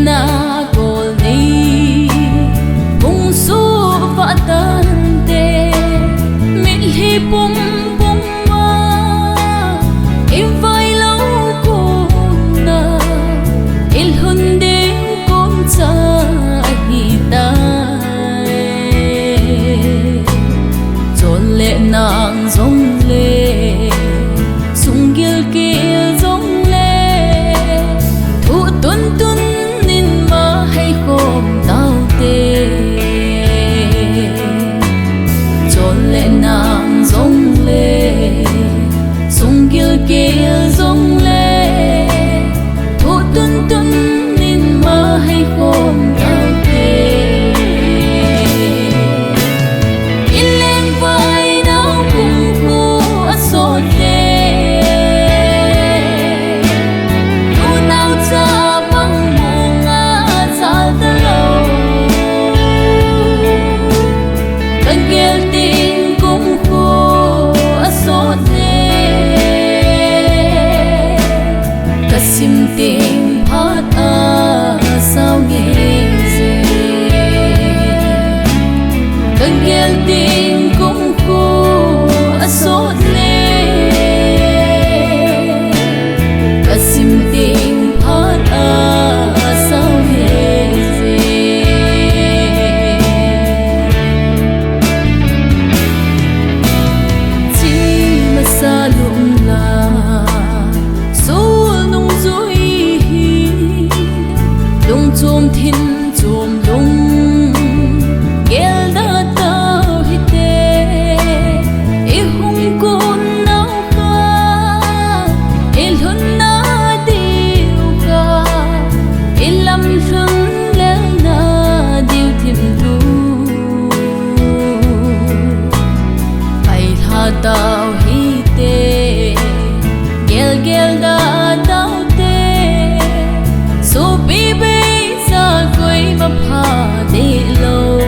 na kolni hungsoh và tante Mitlhi pum pum ma ivai loukon na I-lhun koncha ahitai Chol nang jongle sung gilkel jongle Thoh tuntun heikhom taute Chol nang jongle sung gilkel jongle Thoh tuntun heikhom taute I-lengvai nao kumkho asot'e Nu-nao chapang monga kumkho asot'e kasim ting phat a sao nghe gì kagel ting kumkho asot'e kasim ting phat a sao nghe gì chôm thiên chôm lung gel da tao hite I-hungkon nao kha I-lhun na diu kha I-lamlhunlel na diu thim tu pai tha tao hite gel gel da taute so baby mà pha để lâu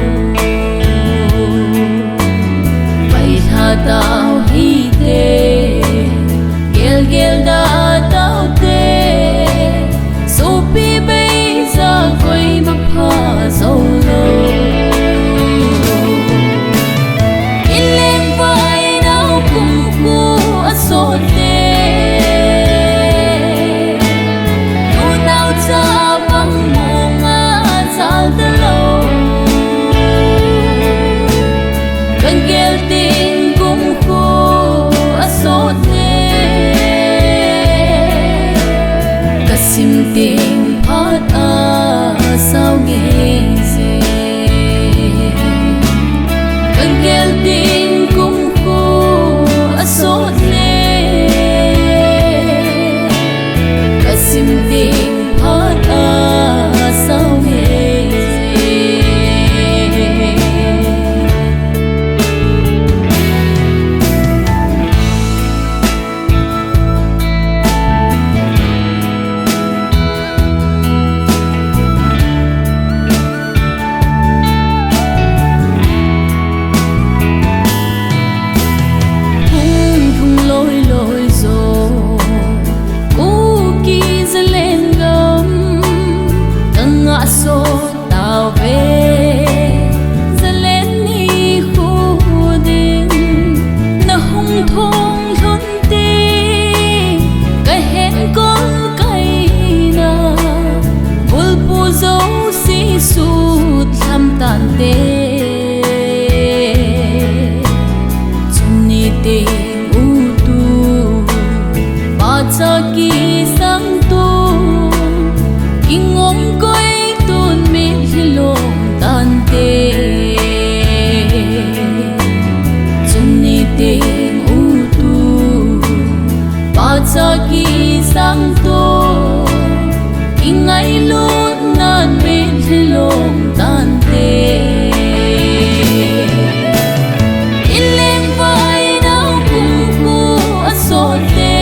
vậy tha tao hi tê gel gel đã tao tê số pi bây giờ quay mà pha dâu lâu I-lengvai nao kumkho asot'e Nu-nao chapang talou kagel ting kumkho asot'e kasim ting phat a sao nghe gì kagel ting kumkho asot'e kasim ting phat a sao nghe tao về Zalenna khu đình na hung thong lhun ti cái hẹn con cây na bul pu dấu si sút tham tante chunni te u tu ba cha ki sang tu ingom koi tante chunni ting u tu ba cha ki sang to Ngainu nan Mitlhi tante I-lengvai nao kumkho asot'e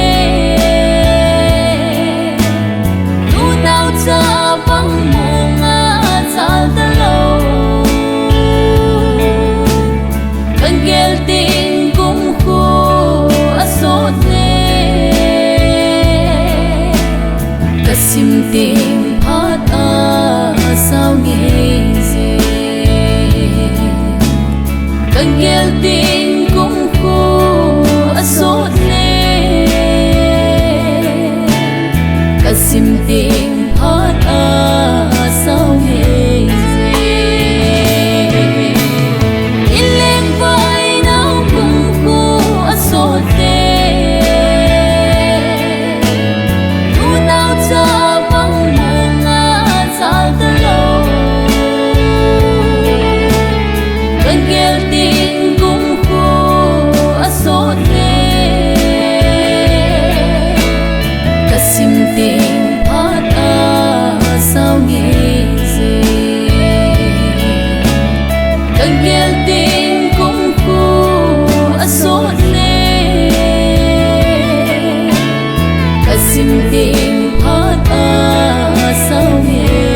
Nu-nao chapang monga talou kagel ting kumkho asot'e kasim ting phat a gì cần gel tình kumkho asot'e kasim tình phát sao gì I-lengvai nào kumkho asot'e Nu-nao chapang monga talou cần gel tình kumkho asot'e kasim tình phát sao nghĩ gì cần gel tình kumkho asot'e kasim tình phát sao nghĩ